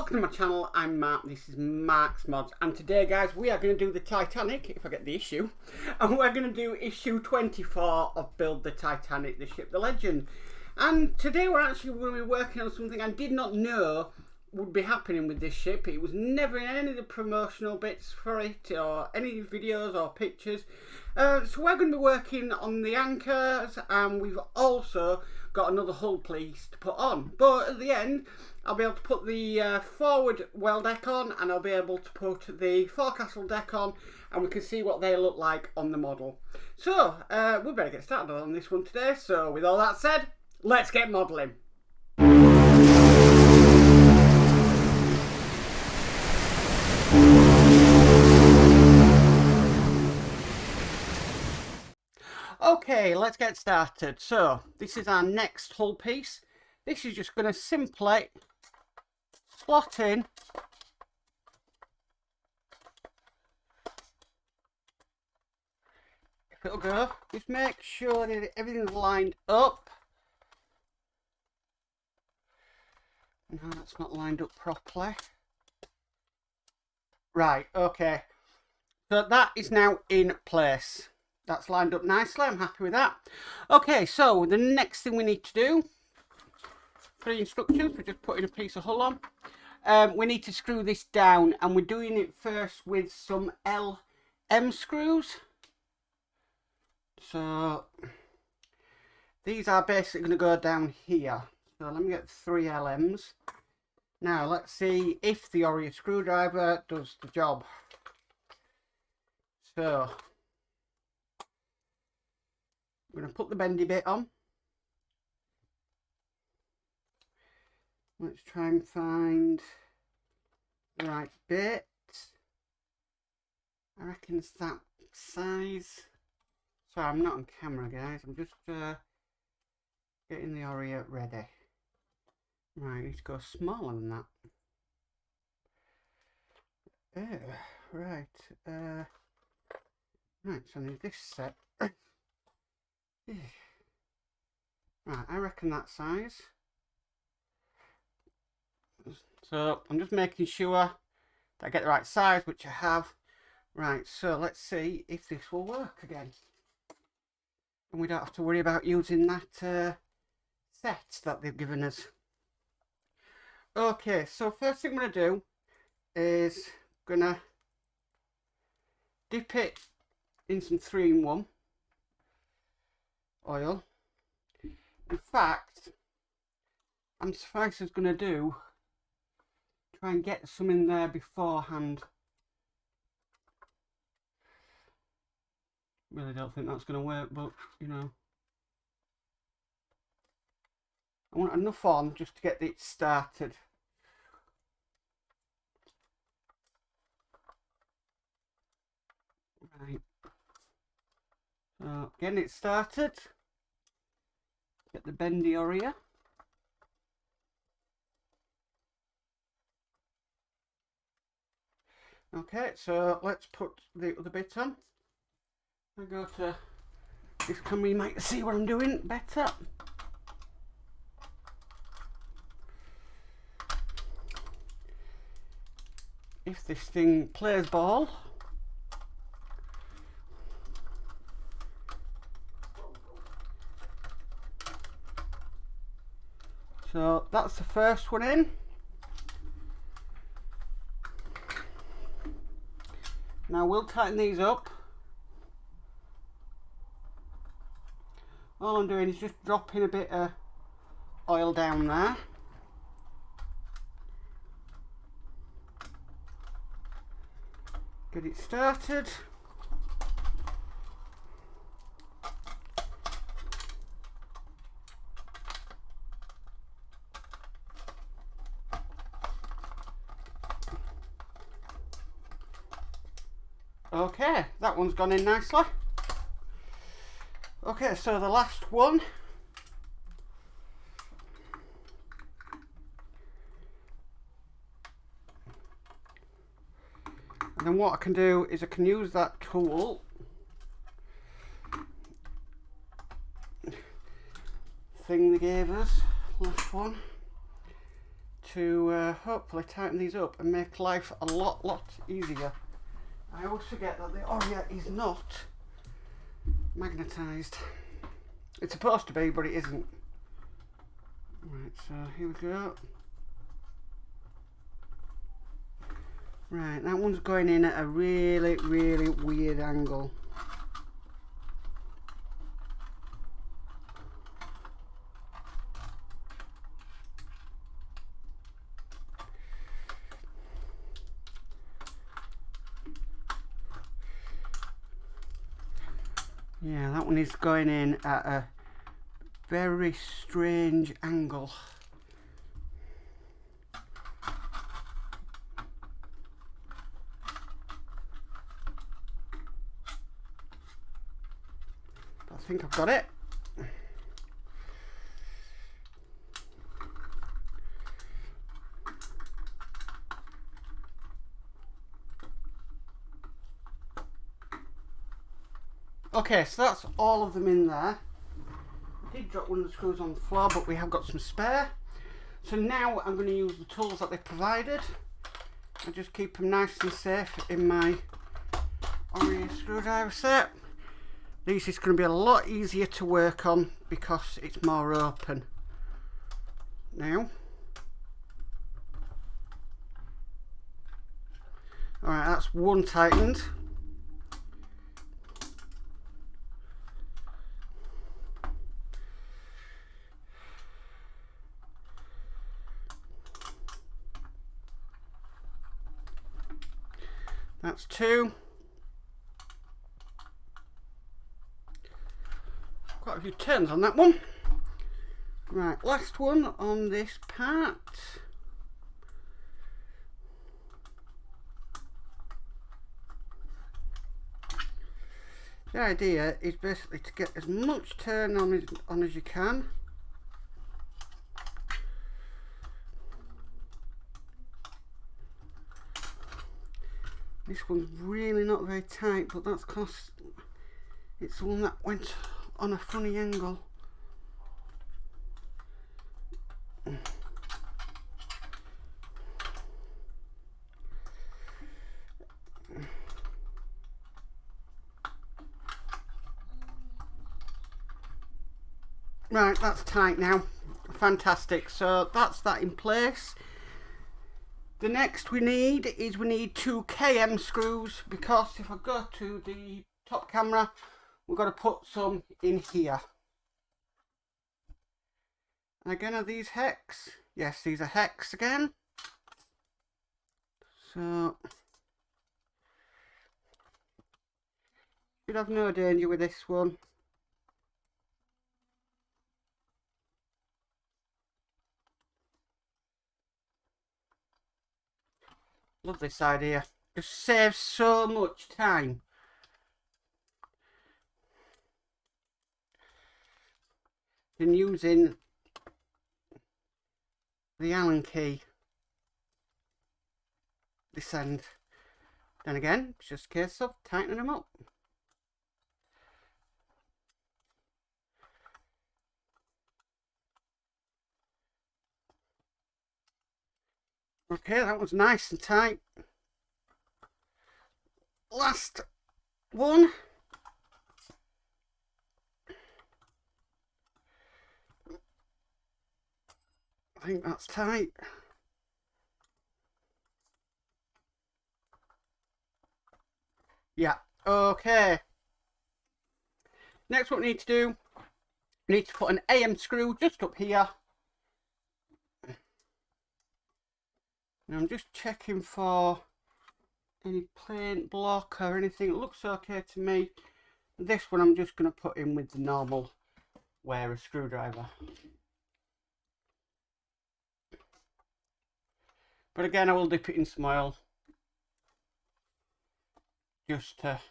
welcome to my channel. I'm Mark, this is Mark's Mods, and today guys we are going to do the Titanic, if I get the issue, and we're going to do issue 24 of Build the Titanic, the ship, the legend. And today we're actually going to be working on something I did not know would be happening with this ship. It was never in any of the promotional bits for it, or any videos or pictures. So we're going to be working on the anchors, and we've also got another hull piece to put on. But at the end, I'll be able to put the forward well deck on, and I'll be able to put the forecastle deck on, and we can see what they look like on the model. So we better get started on this one today. So with all that said, let's get modelling. Okay, let's get started. So this is our next hull piece. This is just going to simply slot in if it'll go. Just make sure that everything's lined up. No, that's not lined up properly. Right, okay. So that is now in place. That's lined up nicely. I'm happy with that. Okay, so the next thing we need to do, for the instructions, we're just putting a piece of hull on. We need to screw this down, and we're doing it first with some LM screws. So these are basically going to go down here. So let me get 3 LMs. Now let's see if the Oreo screwdriver does the job. So I'm going to put the bendy bit on. Let's try and find the right bit. I reckon it's that size. Sorry, I'm not on camera, guys. I'm just getting the Oreo ready. Right, I need to go smaller than that. Right. Right, so I need this set. Right, I reckon that size. So I'm just making sure that I get the right size, which I have. Right, so let's see if this will work again. And we don't have to worry about using that set that they've given us. Okay, so first thing I'm going to do is going to dip it in some 3-in-1 oil. In fact, I'm suffice going to do, try and get some in there beforehand. Really don't think that's going to work, but you know, I want enough on just to get it started. Right, so getting it started. Get the bendy Oreo. Okay, so let's put the other bit on. I go to this camera, you might see what I'm doing better. If this thing plays ball. So that's the first one in. Now we'll tighten these up. All I'm doing is just dropping a bit of oil down there. Get it started. Okay, that one's gone in nicely. Okay, so the last one. And then what I can do is I can use that tool thing they gave us, last one, to hopefully tighten these up and make life a lot easier. I always forget that the Oreo is not magnetised. It's supposed to be, but it isn't. Right, so here we go. Right, that one's going in at a really weird angle. Yeah, that one is going in at a very strange angle. I think I've got it. Okay, so that's all of them in there. I did drop one of the screws on the floor, but we have got some spare. So now I'm going to use the tools that they provided. I just keep them nice and safe in my Oreo screwdriver set. This is going to be a lot easier to work on because it's more open. Now. Alright, that's one tightened. That's two. Quite a few turns on that one. Right, last one on this part. The idea is basically to get as much turn on as you can. This one's really not very tight, but that's because it's the one that went on a funny angle. Right, that's tight now. Fantastic. So that's that in place. The next we need is 2 KM screws, because if I go to the top camera, we've got to put some in here. And again, are these hex? Yes, these are hex again. So should have no danger with this one. Love this idea. Just saves so much time. Than using the Allen key this end. Then again, it's just a case of tightening them up. Okay, that was nice and tight. Last one. I think that's tight. Yeah, okay. Next what we need to do, we need to put an AM screw just up here. And I'm just checking for any paint block or anything. It looks okay to me. This one I'm just going to put in with the normal wearer screwdriver. But again, I will dip it in some oil just to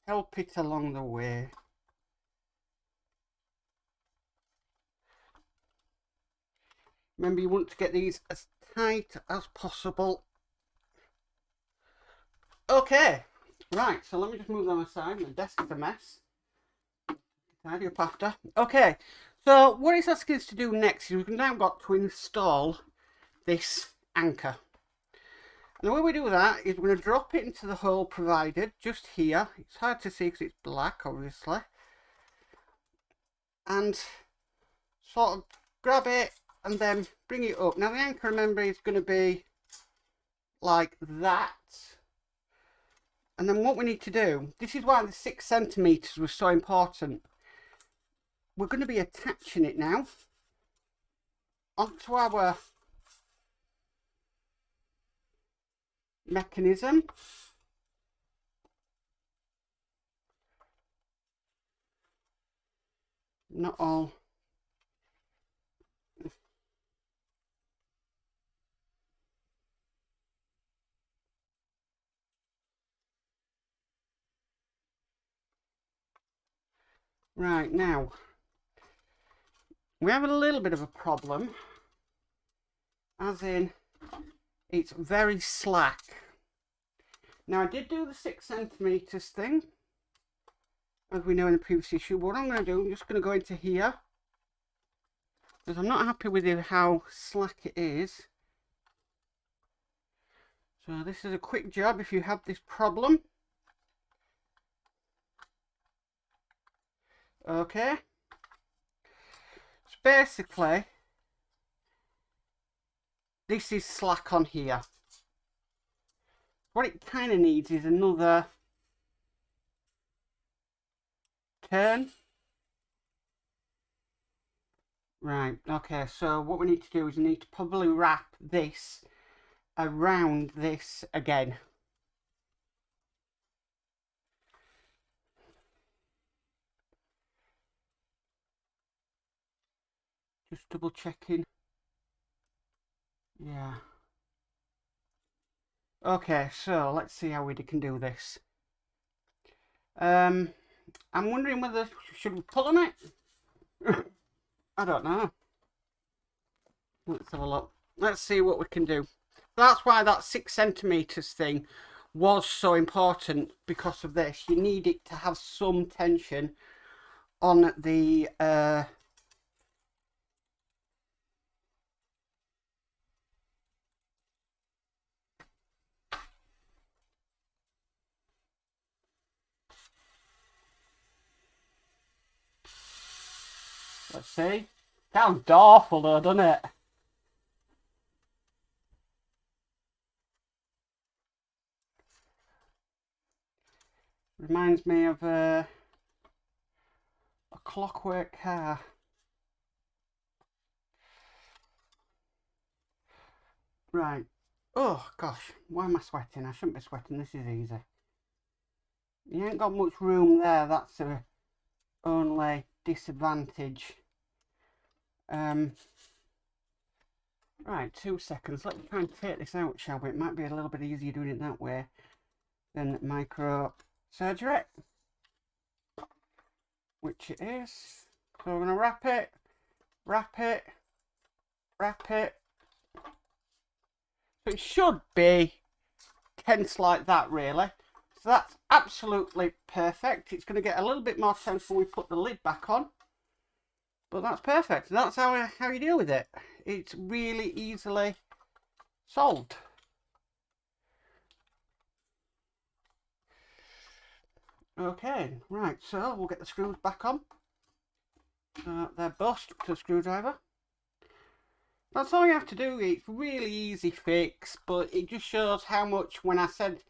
help it along the way. Remember, you want to get these as tight as possible. Okay, right, so let me just move them aside. My desk is a mess. Tidy up after. Okay, so what it's asking us to do next is we've now got to install this anchor. And the way we do that is we're going to drop it into the hole provided just here. It's hard to see because it's black, obviously. And sort of grab it and then bring it up. Now the anchor, remember, is going to be like that. And then what we need to do, this is why the 6 centimeters was so important. We're going to be attaching it now onto our mechanism. Not all. Right, now we have a little bit of a problem, as in it's very slack. Now I did do the 6 centimeters thing, as we know in the previous issue. What I'm going to do, I'm just going to go into here, because I'm not happy with how slack it is. So this is a quick job if you have this problem. Okay. So basically, this is slack on here. What it kind of needs is another turn. Right, okay, so what we need to do is we need to probably wrap this around this again. Just double checking. Yeah. Okay, so let's see how we can do this. I'm wondering whether should we pull on it? I don't know. Let's have a look. Let's see what we can do. That's why that 6 centimeters thing was so important, because of this. You need it to have some tension on the let's see. Sounds awful though, doesn't it? Reminds me of a clockwork car. Right. Oh gosh, why am I sweating? I shouldn't be sweating. This is easy. You ain't got much room there. That's the only disadvantage. Right, 2 seconds. Let's try and take this out, shall we? It might be a little bit easier doing it that way than micro surgery, which it is. So we're going to wrap it, wrap it, wrap it. So it should be tense like that, really. So that's absolutely perfect. It's going to get a little bit more tense when we put the lid back on. But that's perfect. That's how you deal with it. It's really easily solved. Okay, right, so we'll get the screws back on. They're bust to the screwdriver. That's all you have to do. It's really easy fix, but it just shows how much, when I said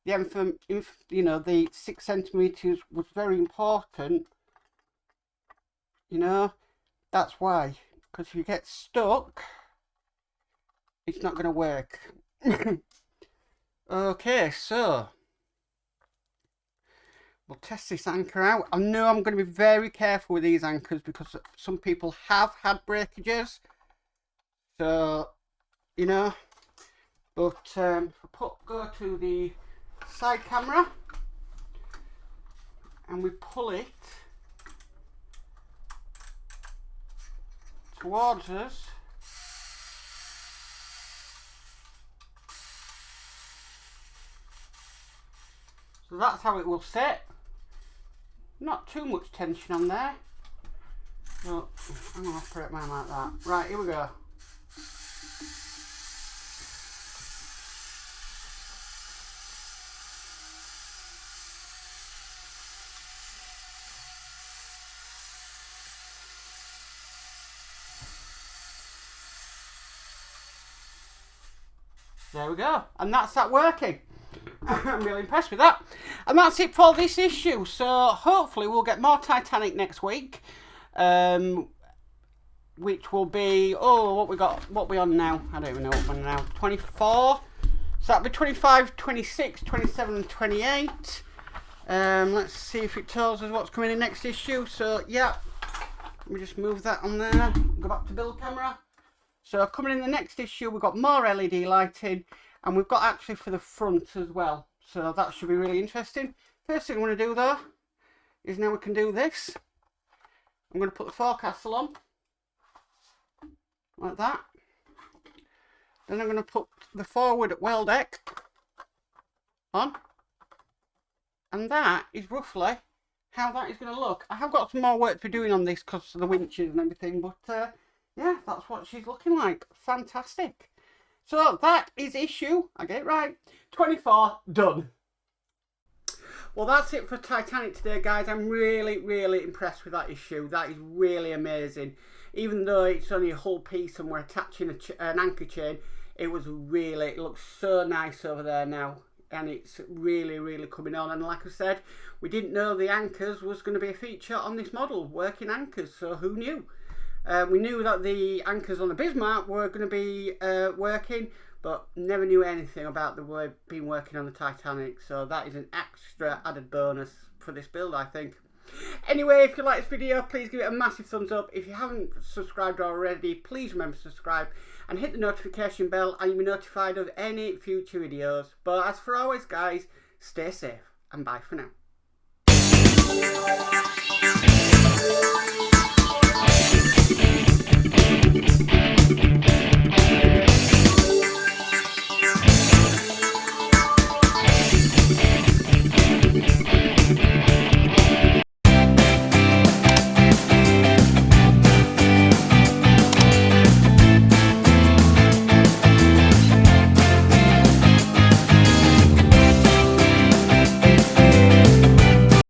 the 6 centimeters was very important, that's why. Because if you get stuck, it's not going to work. Okay, so we'll test this anchor out. I know I'm going to be very careful with these anchors because some people have had breakages. So, but go to the side camera and we pull it towards us. So that's how it will sit. Not too much tension on there. So I'm going to operate mine like that. Right, here we go. There we go. And that's that working. I'm really impressed with that. And that's it for this issue. So hopefully we'll get more Titanic next week. Which will be, what we on now? I don't even know what we're on now. 24. So that'll be 25, 26, 27 and 28. Let's see if it tells us what's coming in next issue. So yeah, let me just move that on there. Go back to build camera. So coming in the next issue, we've got more LED lighting, and we've got actually for the front as well. So that should be really interesting. First thing I want to do though is now we can do this. I'm going to put the forecastle on like that. Then I'm going to put the forward well deck on, and that is roughly how that is going to look. I have got some more work to be doing on this because of the winches and everything, but yeah, that's what she's looking like. Fantastic. So that is issue, I get it right, 24 done. Well, that's it for Titanic today, guys. I'm really, really impressed with that issue. That is really amazing. Even though it's only a whole piece and we're attaching an anchor chain, it looks so nice over there now. And it's really, really coming on. And like I said, we didn't know the anchors was going to be a feature on this model, working anchors. So who knew? We knew that the anchors on the Bismarck were going to be working, but never knew anything about the word being working on the Titanic. So that is an extra added bonus for this build, I think. Anyway, if you like this video, please give it a massive thumbs up. If you haven't subscribed already, please remember to subscribe and hit the notification bell, and you'll be notified of any future videos. But as for always, guys, stay safe and bye for now.